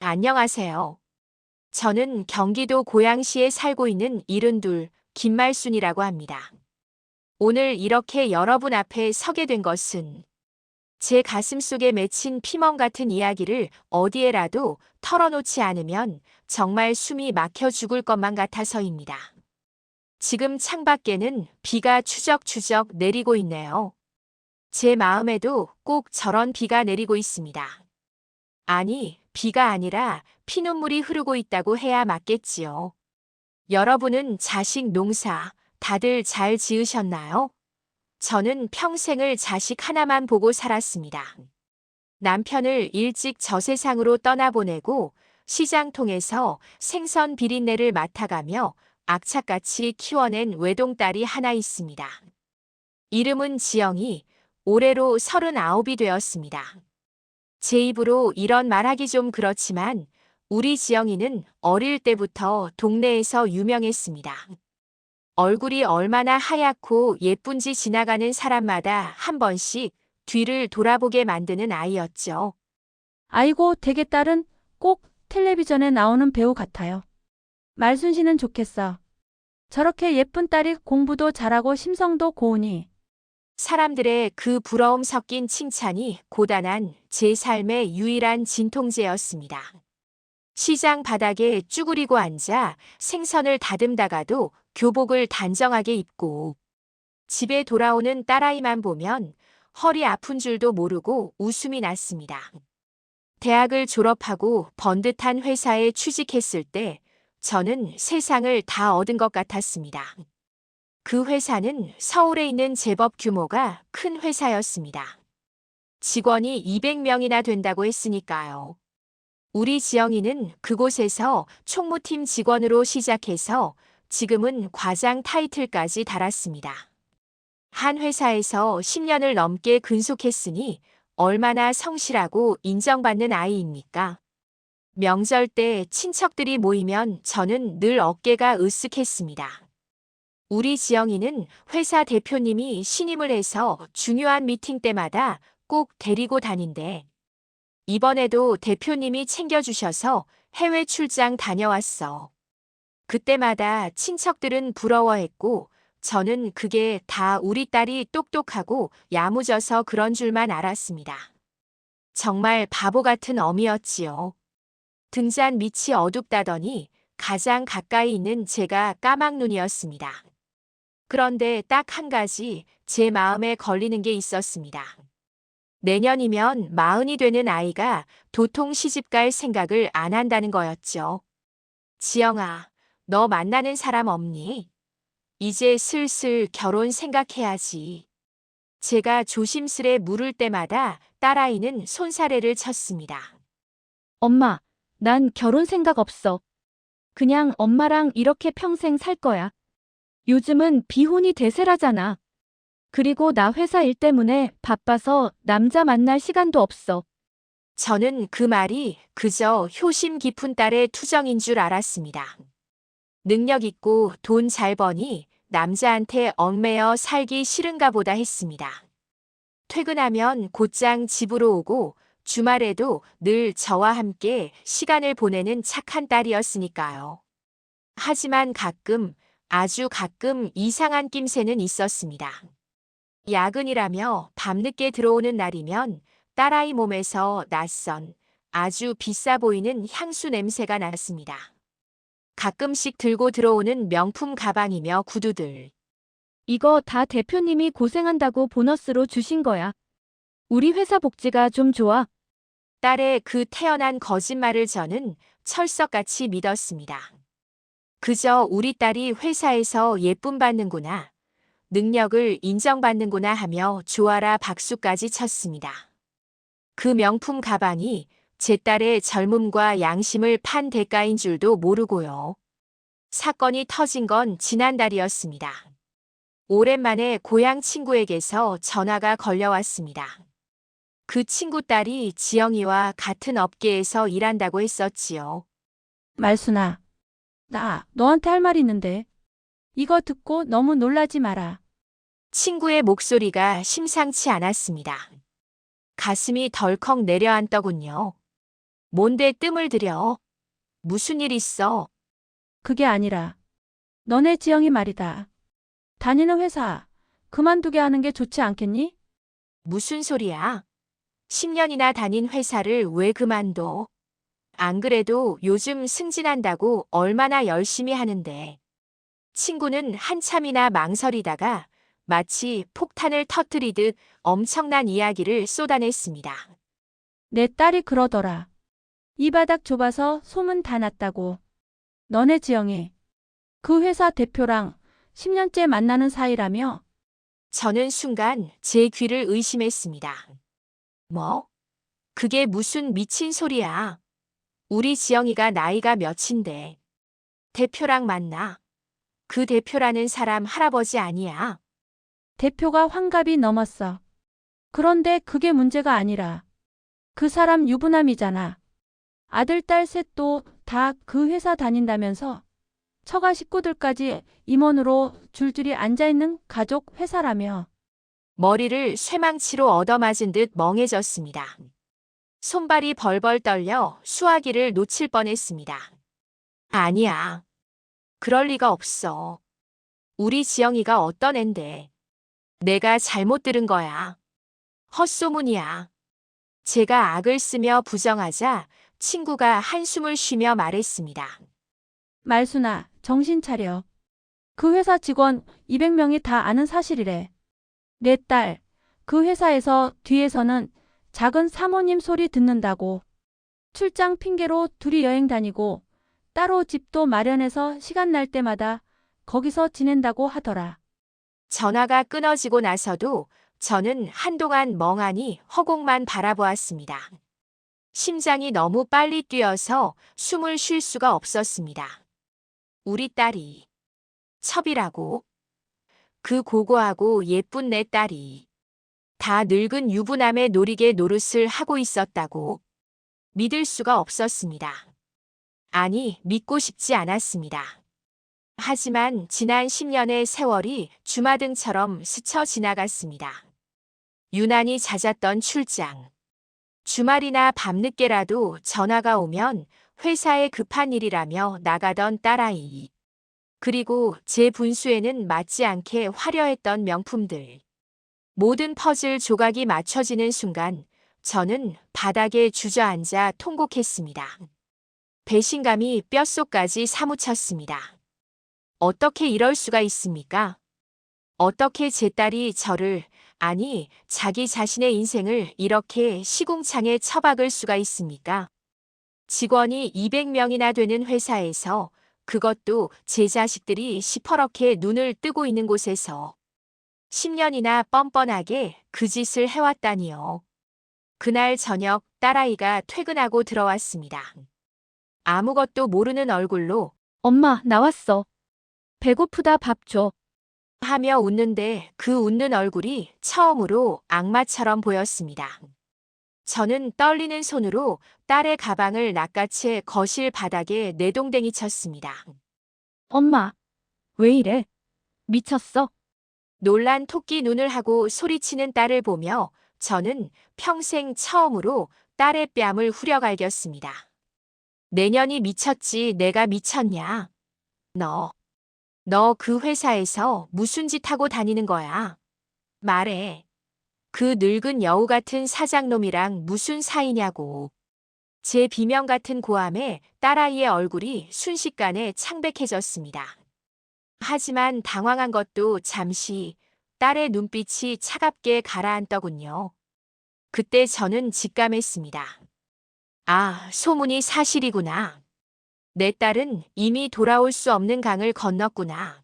안녕하세요. 저는 경기도 고양시에 살고 있는 72 김말순이라고 합니다. 오늘 이렇게 여러분 앞에 서게 된 것은 제 가슴 속에 맺힌 피멍 같은 이야기를 어디에라도 털어놓지 않으면 정말 숨이 막혀 죽을 것만 같아서입니다. 지금 창밖에는 비가 추적추적 내리고 있네요. 제 마음에도 꼭 저런 비가 내리고 있습니다. 아니, 비가 아니라 피눈물이 흐르고 있다고 해야 맞겠지요. 여러분은 자식 농사 다들 잘 지으셨나요? 저는 평생을 자식 하나만 보고 살았습니다. 남편을 일찍 저 세상으로 떠나보내고 시장 통해서 생선 비린내를 맡아가며 악착같이 키워낸 외동딸이 하나 있습니다. 이름은 지영이 올해로 39이 되었습니다. 제 입으로 이런 말하기 좀 그렇지만 우리 지영이는 어릴 때부터 동네에서 유명했습니다. 얼굴이 얼마나 하얗고 예쁜지 지나가는 사람마다 한 번씩 뒤를 돌아보게 만드는 아이였죠. 아이고, 되게 딸은 꼭 텔레비전에 나오는 배우 같아요. 말순씨는 좋겠어. 저렇게 예쁜 딸이 공부도 잘하고 심성도 고우니. 사람들의 그 부러움 섞인 칭찬이 고단한 제 삶의 유일한 진통제였습니다. 시장 바닥에 쭈그리고 앉아 생선을 다듬다가도 교복을 단정하게 입고 집에 돌아오는 딸아이만 보면 허리 아픈 줄도 모르고 웃음이 났습니다. 대학을 졸업하고 번듯한 회사에 취직했을 때 저는 세상을 다 얻은 것 같았습니다. 그 회사는 서울에 있는 제법 규모가 큰 회사였습니다. 직원이 200명이나 된다고 했으니까요. 우리 지영이는 그곳에서 총무팀 직원으로 시작해서 지금은 과장 타이틀까지 달았습니다. 한 회사에서 10년을 넘게 근속했으니 얼마나 성실하고 인정받는 아이입니까? 명절 때 친척들이 모이면 저는 늘 어깨가 으쓱했습니다. 우리 지영이는 회사 대표님이 신임을 해서 중요한 미팅 때마다 꼭 데리고 다닌대. 이번에도 대표님이 챙겨주셔서 해외 출장 다녀왔어. 그때마다 친척들은 부러워했고 저는 그게 다 우리 딸이 똑똑하고 야무져서 그런 줄만 알았습니다. 정말 바보 같은 어미였지요. 등잔 밑이 어둡다더니 가장 가까이 있는 제가 까막눈이었습니다. 그런데 딱 한 가지 제 마음에 걸리는 게 있었습니다. 내년이면 40이 되는 아이가 도통 시집갈 생각을 안 한다는 거였죠. 지영아, 너 만나는 사람 없니? 이제 슬슬 결혼 생각해야지. 제가 조심스레 물을 때마다 딸아이는 손사래를 쳤습니다. 엄마, 난 결혼 생각 없어. 그냥 엄마랑 이렇게 평생 살 거야. 요즘은 비혼이 대세라잖아. 그리고 나 회사 일 때문에 바빠서 남자 만날 시간도 없어. 저는 그 말이 그저 효심 깊은 딸의 투정인 줄 알았습니다. 능력 있고 돈 잘 버니 남자한테 얽매여 살기 싫은가 보다 했습니다. 퇴근하면 곧장 집으로 오고 주말에도 늘 저와 함께 시간을 보내는 착한 딸이었으니까요. 하지만 가끔, 아주 가끔 이상한 낌새는 있었습니다. 야근이라며 밤늦게 들어오는 날이면 딸아이 몸에서 낯선, 아주 비싸 보이는 향수 냄새가 났습니다. 가끔씩 들고 들어오는 명품 가방이며 구두들. 이거 다 대표님이 고생한다고 보너스로 주신 거야. 우리 회사 복지가 좀 좋아. 딸의 그 태연한 거짓말을 저는 철석같이 믿었습니다. 그저 우리 딸이 회사에서 예쁨 받는구나, 능력을 인정받는구나 하며 좋아라 박수까지 쳤습니다. 그 명품 가방이 제 딸의 젊음과 양심을 판 대가인 줄도 모르고요. 사건이 터진 건 지난달이었습니다. 오랜만에 고향 친구에게서 전화가 걸려왔습니다. 그 친구 딸이 지영이와 같은 업계에서 일한다고 했었지요. 말순아, 나 너한테 할 말 있는데. 이거 듣고 너무 놀라지 마라. 친구의 목소리가 심상치 않았습니다. 가슴이 덜컥 내려앉더군요. 뭔데 뜸을 들여? 무슨 일 있어? 그게 아니라 너네 지영이 말이다. 다니는 회사 그만두게 하는 게 좋지 않겠니? 무슨 소리야? 10년이나 다닌 회사를 왜 그만둬? 안 그래도 요즘 승진한다고 얼마나 열심히 하는데. 친구는 한참이나 망설이다가 마치 폭탄을 터뜨리듯 엄청난 이야기를 쏟아냈습니다. 내 딸이 그러더라. 이 바닥 좁아서 소문 다 났다고. 너네 지영이 그 회사 대표랑 10년째 만나는 사이라며? 저는 순간 제 귀를 의심했습니다. 뭐? 그게 무슨 미친 소리야? 우리 지영이가 나이가 몇인데. 대표랑 만나. 그 대표라는 사람 할아버지 아니야. 대표가 환갑이 넘었어. 그런데 그게 문제가 아니라 그 사람 유부남이잖아. 아들, 딸 셋도 다 그 회사 다닌다면서 처가 식구들까지 임원으로 줄줄이 앉아있는 가족 회사라며. 머리를 쇠망치로 얻어맞은 듯 멍해졌습니다. 손발이 벌벌 떨려 수화기를 놓칠 뻔했습니다. 아니야. 그럴 리가 없어. 우리 지영이가 어떤 앤데. 내가 잘못 들은 거야. 헛소문이야. 제가 악을 쓰며 부정하자 친구가 한숨을 쉬며 말했습니다. 말순아, 정신 차려. 그 회사 직원 200명이 다 아는 사실이래. 내 딸, 그 회사에서 뒤에서는 작은 사모님 소리 듣는다고. 출장 핑계로 둘이 여행 다니고 따로 집도 마련해서 시간 날 때마다 거기서 지낸다고 하더라. 전화가 끊어지고 나서도 저는 한동안 멍하니 허공만 바라보았습니다. 심장이 너무 빨리 뛰어서 숨을 쉴 수가 없었습니다. 우리 딸이 첩이라고? 그 고고하고 예쁜 내 딸이 다 늙은 유부남의 노리개 노릇을 하고 있었다고 믿을 수가 없었습니다. 아니, 믿고 싶지 않았습니다. 하지만 지난 10년의 세월이 주마등처럼 스쳐 지나갔습니다. 유난히 잦았던 출장. 주말이나 밤늦게라도 전화가 오면 회사에 급한 일이라며 나가던 딸아이. 그리고 제 분수에는 맞지 않게 화려했던 명품들. 모든 퍼즐 조각이 맞춰지는 순간 저는 바닥에 주저앉아 통곡했습니다. 배신감이 뼛속까지 사무쳤습니다. 어떻게 이럴 수가 있습니까? 어떻게 제 딸이 저를, 아니, 자기 자신의 인생을 이렇게 시궁창에 처박을 수가 있습니까? 직원이 200명이나 되는 회사에서, 그것도 제 자식들이 시퍼렇게 눈을 뜨고 있는 곳에서 10년이나 뻔뻔하게 그 짓을 해왔다니요. 그날 저녁 딸아이가 퇴근하고 들어왔습니다. 아무것도 모르는 얼굴로 엄마, 나왔어. 배고프다, 밥 줘. 하며 웃는데 그 웃는 얼굴이 처음으로 악마처럼 보였습니다. 저는 떨리는 손으로 딸의 가방을 낚아채 거실 바닥에 내동댕이 쳤습니다. 엄마, 왜 이래? 미쳤어? 놀란 토끼 눈을 하고 소리치는 딸을 보며 저는 평생 처음으로 딸의 뺨을 후려갈겼습니다. 내년이 미쳤지 내가 미쳤냐? 너 그 회사에서 무슨 짓 하고 다니는 거야? 말해. 그 늙은 여우 같은 사장놈이랑 무슨 사이냐고. 제 비명 같은 고함에 딸아이의 얼굴이 순식간에 창백해졌습니다. 하지만 당황한 것도 잠시 딸의 눈빛이 차갑게 가라앉더군요. 그때 저는 직감했습니다. 아, 소문이 사실이구나. 내 딸은 이미 돌아올 수 없는 강을 건넜구나.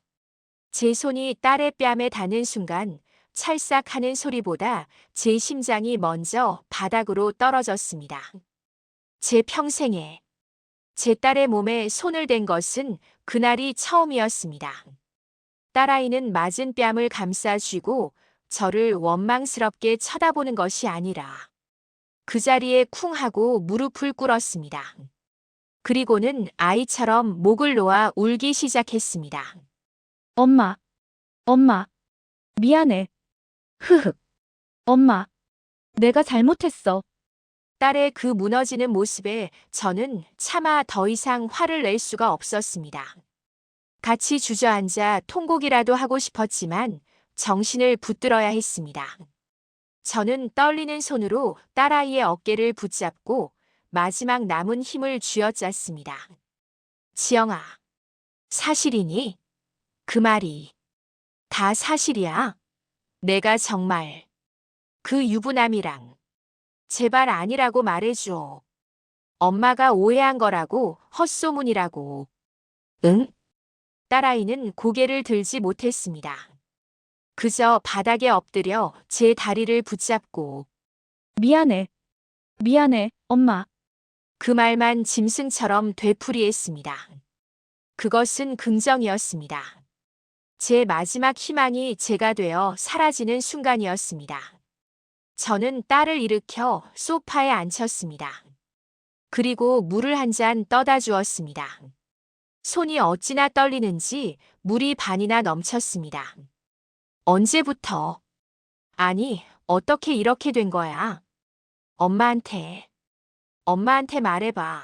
제 손이 딸의 뺨에 닿는 순간 찰싹하는 소리보다 제 심장이 먼저 바닥으로 떨어졌습니다. 제 평생에 제 딸의 몸에 손을 댄 것은 그날이 처음이었습니다. 딸아이는 맞은 뺨을 감싸쥐고 저를 원망스럽게 쳐다보는 것이 아니라 그 자리에 쿵 하고 무릎을 꿇었습니다. 그리고는 아이처럼 목을 놓아 울기 시작했습니다. 엄마, 엄마, 미안해. 흐흑. 엄마, 내가 잘못했어. 딸의 그 무너지는 모습에 저는 차마 더 이상 화를 낼 수가 없었습니다. 같이 주저앉아 통곡이라도 하고 싶었지만 정신을 붙들어야 했습니다. 저는 떨리는 손으로 딸아이의 어깨를 붙잡고 마지막 남은 힘을 쥐어짰습니다. 지영아, 사실이니? 그 말이 다 사실이야? 내가 정말 그 유부남이랑 제발 아니라고 말해줘. 엄마가 오해한 거라고, 헛소문이라고. 응? 딸아이는 고개를 들지 못했습니다. 그저 바닥에 엎드려 제 다리를 붙잡고 미안해. 미안해, 엄마. 그 말만 짐승처럼 되풀이했습니다. 그것은 긍정이었습니다. 제 마지막 희망이 제가 되어 사라지는 순간이었습니다. 저는 딸을 일으켜 소파에 앉혔습니다. 그리고 물을 한 잔 떠다 주었습니다. 손이 어찌나 떨리는지 물이 반이나 넘쳤습니다. 언제부터? 아니, 어떻게 이렇게 된 거야? 엄마한테 말해봐.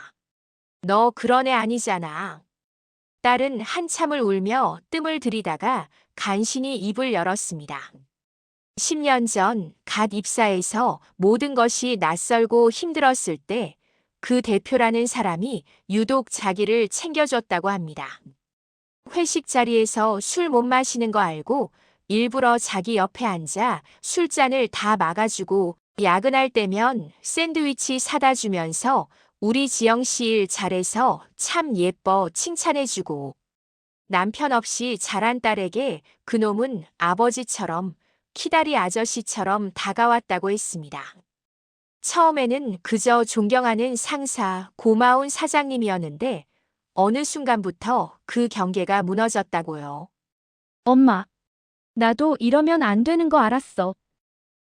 너 그런 애 아니잖아. 딸은 한참을 울며 뜸을 들이다가 간신히 입을 열었습니다. 10년 전 갓 입사해서 모든 것이 낯설고 힘들었을 때 그 대표라는 사람이 유독 자기를 챙겨줬다고 합니다. 회식 자리에서 술 못 마시는 거 알고 일부러 자기 옆에 앉아 술잔을 다 막아주고 야근할 때면 샌드위치 사다 주면서 우리 지영 씨 일 잘해서 참 예뻐 칭찬해주고 남편 없이 자란 딸에게 그놈은 아버지처럼 키다리 아저씨처럼 다가왔다고 했습니다. 처음에는 그저 존경하는 상사, 고마운 사장님이었는데 어느 순간부터 그 경계가 무너졌다고요. 엄마. 나도 이러면 안 되는 거 알았어.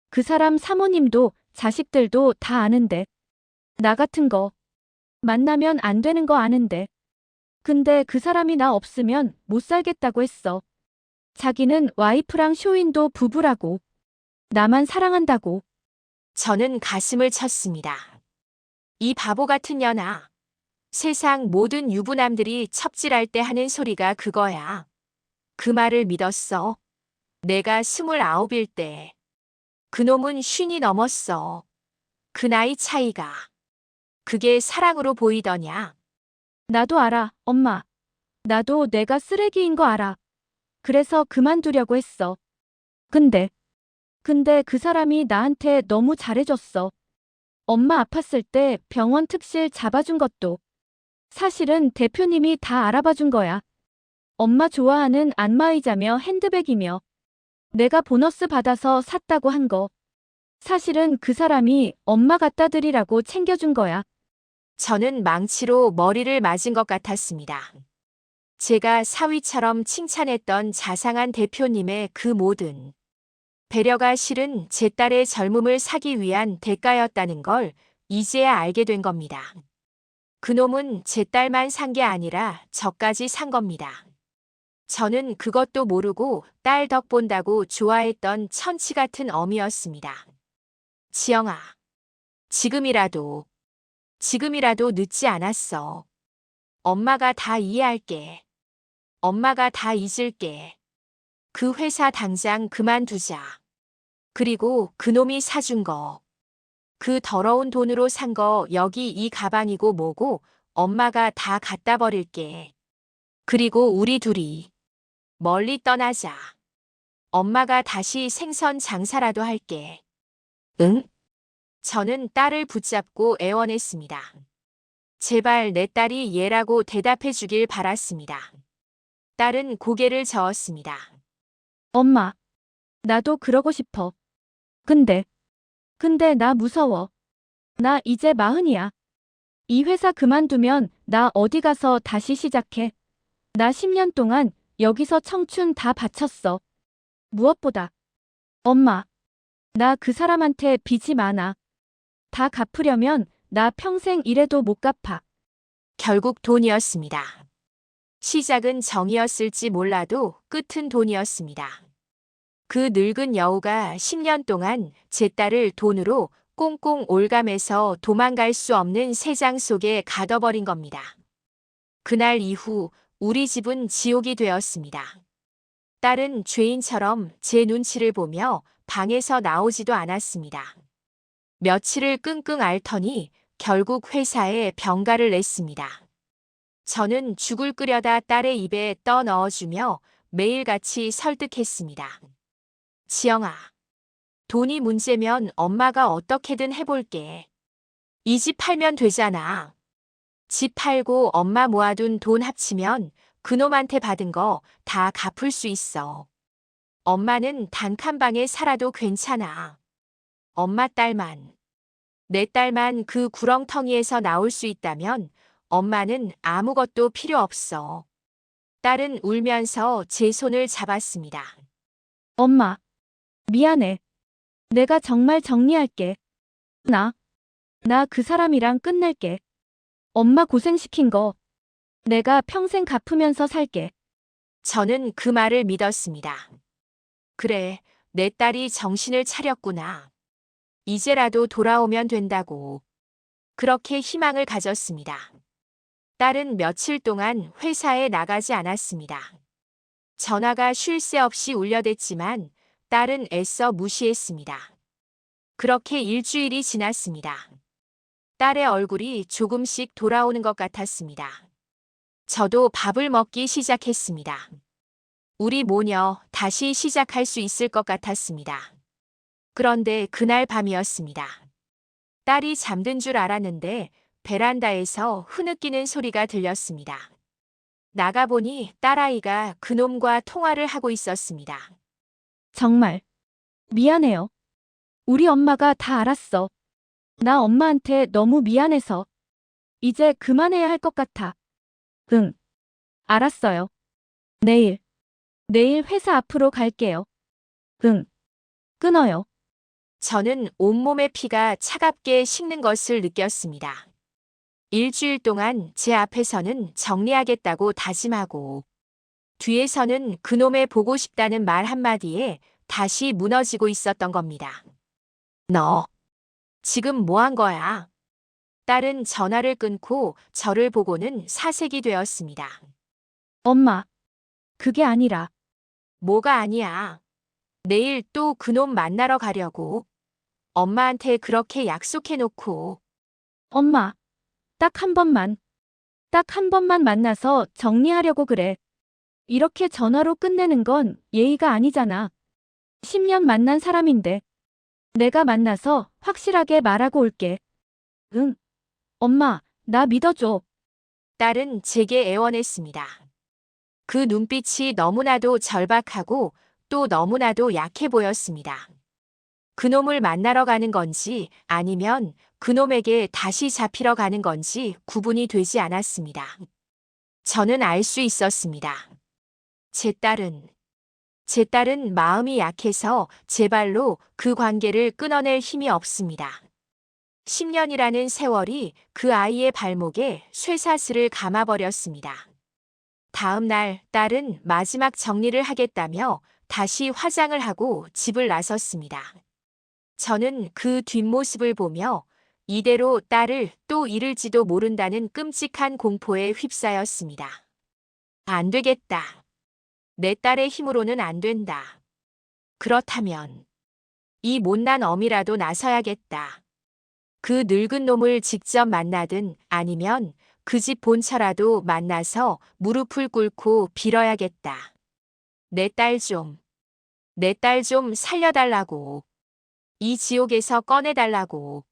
그 사람 사모님도 자식들도 다 아는데. 나 같은 거. 만나면 안 되는 거 아는데. 근데 그 사람이 나 없으면 못 살겠다고 했어. 자기는 와이프랑 쇼윈도 부부라고. 나만 사랑한다고. 저는 가슴을 쳤습니다. 이 바보 같은 년아. 세상 모든 유부남들이 첩질할 때 하는 소리가 그거야. 그 말을 믿었어. 내가 29일 때. 그놈은 50이 넘었어. 그 나이 차이가. 그게 사랑으로 보이더냐. 나도 알아, 엄마. 나도 내가 쓰레기인 거 알아. 그래서 그만두려고 했어. 근데 그 사람이 나한테 너무 잘해줬어. 엄마 아팠을 때 병원 특실 잡아준 것도. 사실은 대표님이 다 알아봐준 거야. 엄마 좋아하는 안마의자며 핸드백이며. 내가 보너스 받아서 샀다고 한 거. 사실은 그 사람이 엄마 갖다 드리라고 챙겨준 거야. 저는 망치로 머리를 맞은 것 같았습니다. 제가 사위처럼 칭찬했던 자상한 대표님의 그 모든 배려가 실은 제 딸의 젊음을 사기 위한 대가였다는 걸 이제야 알게 된 겁니다. 그놈은 제 딸만 산 게 아니라 저까지 산 겁니다. 저는 그것도 모르고 딸 덕 본다고 좋아했던 천치 같은 어미였습니다. 지영아, 지금이라도 늦지 않았어. 엄마가 다 이해할게. 엄마가 다 잊을게. 그 회사 당장 그만두자. 그리고 그놈이 사준 거. 그 더러운 돈으로 산 거 여기 이 가방이고 뭐고 엄마가 다 갖다 버릴게. 그리고 우리 둘이 멀리 떠나자. 엄마가 다시 생선 장사라도 할게. 응? 저는 딸을 붙잡고 애원했습니다. 제발 내 딸이 얘라고 대답해 주길 바랐습니다. 딸은 고개를 저었습니다. 엄마. 나도 그러고 싶어. 근데 나 무서워. 나 이제 40이야. 이 회사 그만두면 나 어디 가서 다시 시작해. 나 10년 동안 여기서 청춘 다 바쳤어. 무엇보다. 엄마. 나 그 사람한테 빚이 많아. 다 갚으려면 나 평생 일해도 못 갚아. 결국 돈이었습니다. 시작은 정이었을지 몰라도 끝은 돈이었습니다. 그 늙은 여우가 10년 동안 제 딸을 돈으로 꽁꽁 올가매서 도망갈 수 없는 새장 속에 가둬버린 겁니다. 그날 이후 우리 집은 지옥이 되었습니다. 딸은 죄인처럼 제 눈치를 보며 방에서 나오지도 않았습니다. 며칠을 끙끙 앓더니 결국 회사에 병가를 냈습니다. 저는 죽을 끓여다 딸의 입에 떠 넣어주며 매일같이 설득했습니다. 지영아, 돈이 문제면 엄마가 어떻게든 해볼게. 이 집 팔면 되잖아. 집 팔고 엄마 모아둔 돈 합치면 그놈한테 받은 거 다 갚을 수 있어. 엄마는 단칸방에 살아도 괜찮아. 엄마 딸만, 내 딸만 그 구렁텅이에서 나올 수 있다면 엄마는 아무것도 필요 없어. 딸은 울면서 제 손을 잡았습니다. 엄마, 미안해. 내가 정말 정리할게. 나 그 사람이랑 끝낼게. 엄마 고생시킨 거 내가 평생 갚으면서 살게. 저는 그 말을 믿었습니다. 그래, 내 딸이 정신을 차렸구나. 이제라도 돌아오면 된다고. 그렇게 희망을 가졌습니다. 딸은 며칠 동안 회사에 나가지 않았습니다. 전화가 쉴 새 없이 울려댔지만 딸은 애써 무시했습니다. 그렇게 일주일이 지났습니다. 딸의 얼굴이 조금씩 돌아오는 것 같았습니다. 저도 밥을 먹기 시작했습니다. 우리 모녀 다시 시작할 수 있을 것 같았습니다. 그런데 그날 밤이었습니다. 딸이 잠든 줄 알았는데 베란다에서 흐느끼는 소리가 들렸습니다. 나가보니 딸아이가 그놈과 통화를 하고 있었습니다. 정말 미안해요. 우리 엄마가 다 알았어. 나 엄마한테 너무 미안해서 이제 그만해야 할 것 같아. 응, 알았어요. 내일 회사 앞으로 갈게요. 응, 끊어요. 저는 온몸의 피가 차갑게 식는 것을 느꼈습니다. 일주일 동안 제 앞에서는 정리하겠다고 다짐하고 뒤에서는 그놈의 보고 싶다는 말 한마디에 다시 무너지고 있었던 겁니다. 너 지금 뭐 한 거야? 딸은 전화를 끊고 저를 보고는 사색이 되었습니다. 엄마, 그게 아니라 뭐가 아니야. 내일 또 그놈 만나러 가려고. 엄마한테 그렇게 약속해놓고. 엄마, 딱 한 번만 만나서 정리하려고 그래. 이렇게 전화로 끝내는 건 예의가 아니잖아. 10년 만난 사람인데. 내가 만나서 확실하게 말하고 올게. 응, 엄마, 나 믿어줘. 딸은 제게 애원했습니다. 그 눈빛이 너무나도 절박하고 또 너무나도 약해 보였습니다. 그놈을 만나러 가는 건지 아니면 그놈에게 다시 잡히러 가는 건지 구분이 되지 않았습니다. 저는 알 수 있었습니다. 제 딸은 마음이 약해서 제 발로 그 관계를 끊어낼 힘이 없습니다. 10년이라는 세월이 그 아이의 발목에 쇠사슬을 감아버렸습니다. 다음 날 딸은 마지막 정리를 하겠다며 다시 화장을 하고 집을 나섰습니다. 저는 그 뒷모습을 보며 이대로 딸을 또 잃을지도 모른다는 끔찍한 공포에 휩싸였습니다. 안 되겠다. 내 딸의 힘으로는 안 된다. 그렇다면 이 못난 어미라도 나서야겠다. 그 늙은 놈을 직접 만나든 아니면 그 집 본처라도 만나서 무릎을 꿇고 빌어야겠다. 내 딸 좀 살려달라고. 이 지옥에서 꺼내달라고.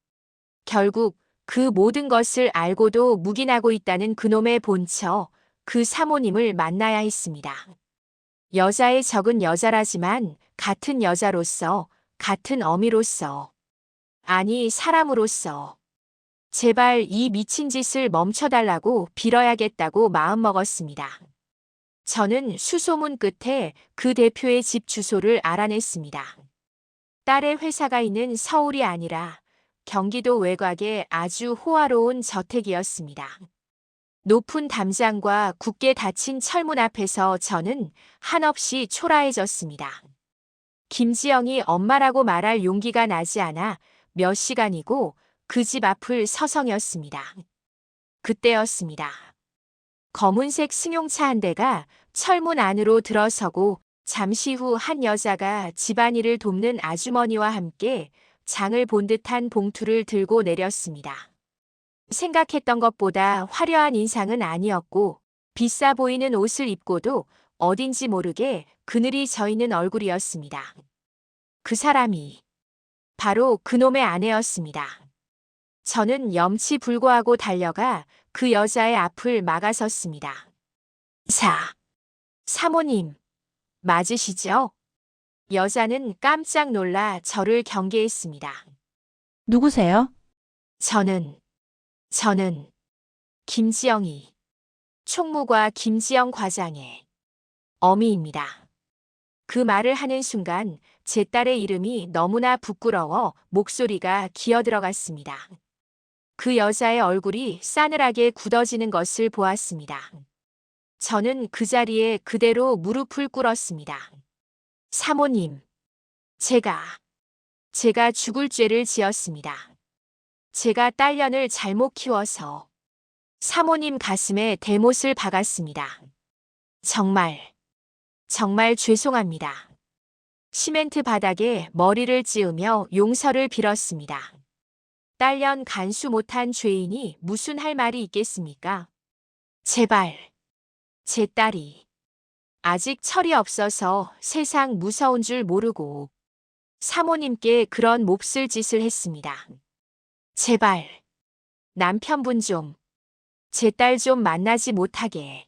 결국 그 모든 것을 알고도 묵인하고 있다는 그놈의 본처, 그 사모님을 만나야 했습니다. 여자의 적은 여자라지만 같은 여자로서, 같은 어미로서, 아니 사람으로서 제발 이 미친 짓을 멈춰달라고 빌어야겠다고 마음먹었습니다. 저는 수소문 끝에 그 대표의 집 주소를 알아냈습니다. 딸의 회사가 있는 서울이 아니라 경기도 외곽의 아주 호화로운 저택이었습니다. 높은 담장과 굳게 닫힌 철문 앞에서 저는 한없이 초라해졌습니다. 김지영이 엄마라고 말할 용기가 나지 않아 몇 시간이고 그 집 앞을 서성였습니다. 그때였습니다. 검은색 승용차 한 대가 철문 안으로 들어서고 잠시 후 한 여자가 집안일을 돕는 아주머니와 함께 장을 본 듯한 봉투를 들고 내렸습니다. 생각했던 것보다 화려한 인상은 아니었고 비싸 보이는 옷을 입고도 어딘지 모르게 그늘이 져 있는 얼굴이었습니다. 그 사람이 바로 그놈의 아내였습니다. 저는 염치불고하고 달려가 그 여자의 앞을 막아섰습니다. 사모님, 맞으시죠? 여자는 깜짝 놀라 저를 경계했습니다. 누구세요? 저는 김지영이, 총무과 김지영 과장의 어미입니다. 그 말을 하는 순간 제 딸의 이름이 너무나 부끄러워 목소리가 기어들어갔습니다. 그 여자의 얼굴이 싸늘하게 굳어지는 것을 보았습니다. 저는 그 자리에 그대로 무릎을 꿇었습니다. 사모님, 제가 죽을 죄를 지었습니다. 제가 딸년을 잘못 키워서 사모님 가슴에 대못을 박았습니다. 정말 죄송합니다. 시멘트 바닥에 머리를 찌우며 용서를 빌었습니다. 딸년 간수 못한 죄인이 무슨 할 말이 있겠습니까? 제발, 제 딸이 아직 철이 없어서 세상 무서운 줄 모르고 사모님께 그런 몹쓸 짓을 했습니다. 제발, 남편분 좀, 제 딸 좀 만나지 못하게.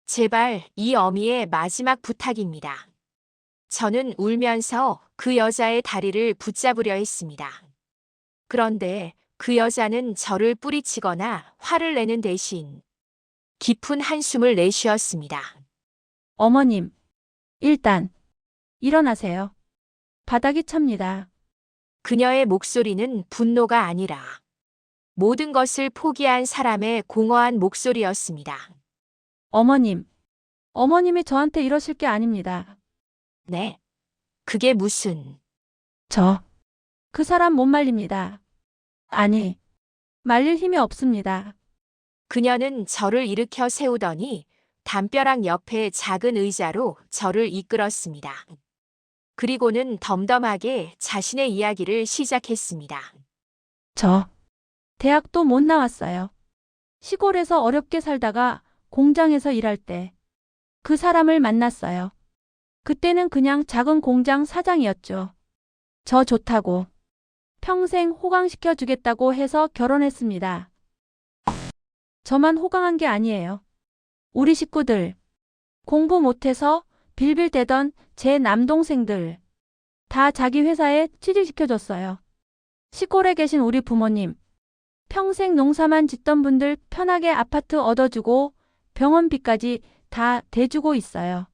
제발 이 어미의 마지막 부탁입니다. 저는 울면서 그 여자의 다리를 붙잡으려 했습니다. 그런데 그 여자는 저를 뿌리치거나 화를 내는 대신 깊은 한숨을 내쉬었습니다. 어머님, 일단 일어나세요. 바닥이 찹니다. 그녀의 목소리는 분노가 아니라 모든 것을 포기한 사람의 공허한 목소리였습니다. 어머님이 저한테 이러실 게 아닙니다. 네, 그게 무슨... 그 사람 못 말립니다. 아니, 말릴 힘이 없습니다. 그녀는 저를 일으켜 세우더니 담벼락 옆에 작은 의자로 저를 이끌었습니다. 그리고는 덤덤하게 자신의 이야기를 시작했습니다. 대학도 못 나왔어요. 시골에서 어렵게 살다가 공장에서 일할 때 그 사람을 만났어요. 그때는 그냥 작은 공장 사장이었죠. 저 좋다고 평생 호강시켜 주겠다고 해서 결혼했습니다. 저만 호강한 게 아니에요. 우리 식구들, 공부 못해서 빌빌대던 제 남동생들 다 자기 회사에 취직시켜줬어요. 시골에 계신 우리 부모님, 평생 농사만 짓던 분들 편하게 아파트 얻어주고 병원비까지 다 대주고 있어요.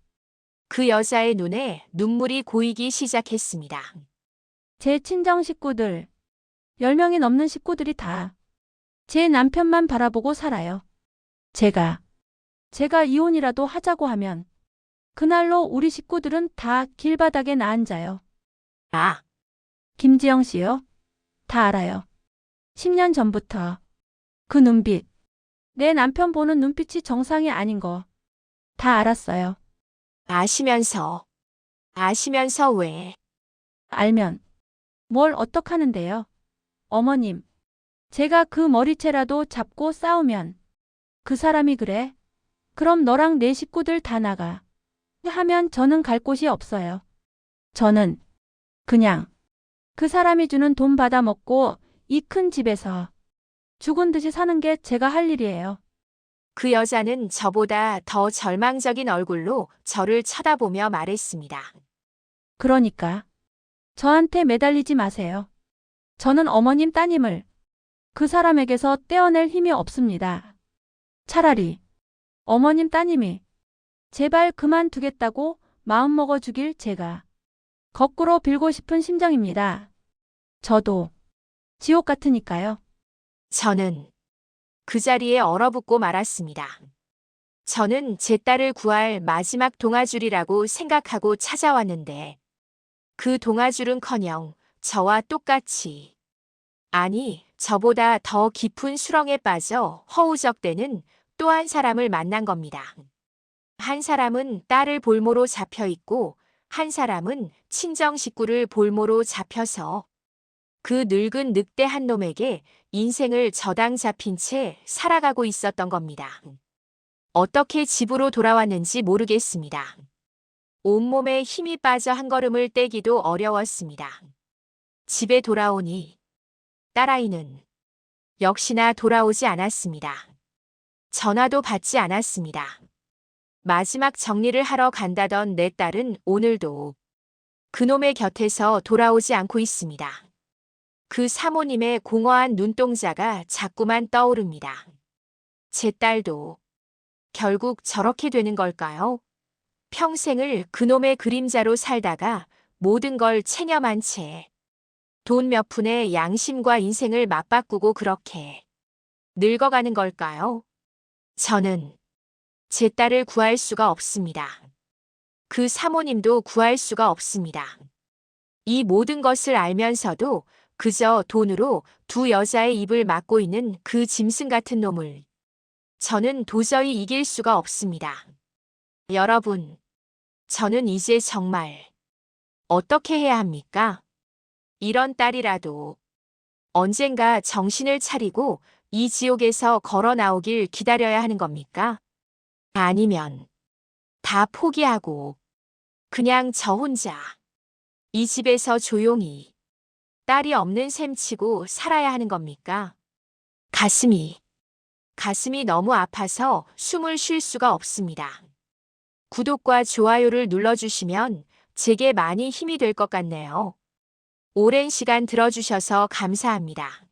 그 여자의 눈에 눈물이 고이기 시작했습니다. 제 친정 식구들, 10명이 넘는 식구들이 다 제 남편만 바라보고 살아요. 제가 이혼이라도 하자고 하면 그날로 우리 식구들은 다 길바닥에 나앉아요. 김지영 씨요? 다 알아요. 10년 전부터 그 눈빛, 내 남편 보는 눈빛이 정상이 아닌 거 다 알았어요. 아시면서 왜? 알면 뭘 어떡하는데요? 어머님, 제가 그 머리채라도 잡고 싸우면 그 사람이 그래? 그럼 너랑 내 식구들 다 나가. 하면 저는 갈 곳이 없어요. 저는 그냥 그 사람이 주는 돈 받아 먹고 이 큰 집에서 죽은 듯이 사는 게 제가 할 일이에요. 그 여자는 저보다 더 절망적인 얼굴로 저를 쳐다보며 말했습니다. 그러니까 저한테 매달리지 마세요. 저는 어머님 따님을 그 사람에게서 떼어낼 힘이 없습니다. 차라리 어머님 따님이 제발 그만두겠다고 마음먹어 주길 제가 거꾸로 빌고 싶은 심정입니다. 저도 지옥 같으니까요. 저는 그 자리에 얼어붙고 말았습니다. 저는 제 딸을 구할 마지막 동아줄이라고 생각하고 찾아왔는데 그 동아줄은커녕 저와 똑같이 아니, 저보다 더 깊은 수렁에 빠져 허우적대는 또 한 사람을 만난 겁니다. 한 사람은 딸을 볼모로 잡혀 있고, 한 사람은 친정 식구를 볼모로 잡혀서 그 늙은 늑대 한 놈에게 인생을 저당 잡힌 채 살아가고 있었던 겁니다. 어떻게 집으로 돌아왔는지 모르겠습니다. 온몸에 힘이 빠져 한 걸음을 떼기도 어려웠습니다. 집에 돌아오니 딸아이는 역시나 돌아오지 않았습니다. 전화도 받지 않았습니다. 마지막 정리를 하러 간다던 내 딸은 오늘도 그놈의 곁에서 돌아오지 않고 있습니다. 그 사모님의 공허한 눈동자가 자꾸만 떠오릅니다. 제 딸도 결국 저렇게 되는 걸까요? 평생을 그놈의 그림자로 살다가 모든 걸 체념한 채 돈 몇 푼에 양심과 인생을 맞바꾸고 그렇게 늙어가는 걸까요? 저는 제 딸을 구할 수가 없습니다. 그 사모님도 구할 수가 없습니다. 이 모든 것을 알면서도 그저 돈으로 두 여자의 입을 막고 있는 그 짐승 같은 놈을 저는 도저히 이길 수가 없습니다. 여러분, 저는 이제 정말 어떻게 해야 합니까? 이런 딸이라도 언젠가 정신을 차리고 이 지옥에서 걸어 나오길 기다려야 하는 겁니까? 아니면 다 포기하고 그냥 저 혼자 이 집에서 조용히 딸이 없는 셈치고 살아야 하는 겁니까? 가슴이 너무 아파서 숨을 쉴 수가 없습니다. 구독과 좋아요를 눌러주시면 제게 많이 힘이 될 것 같네요. 오랜 시간 들어주셔서 감사합니다.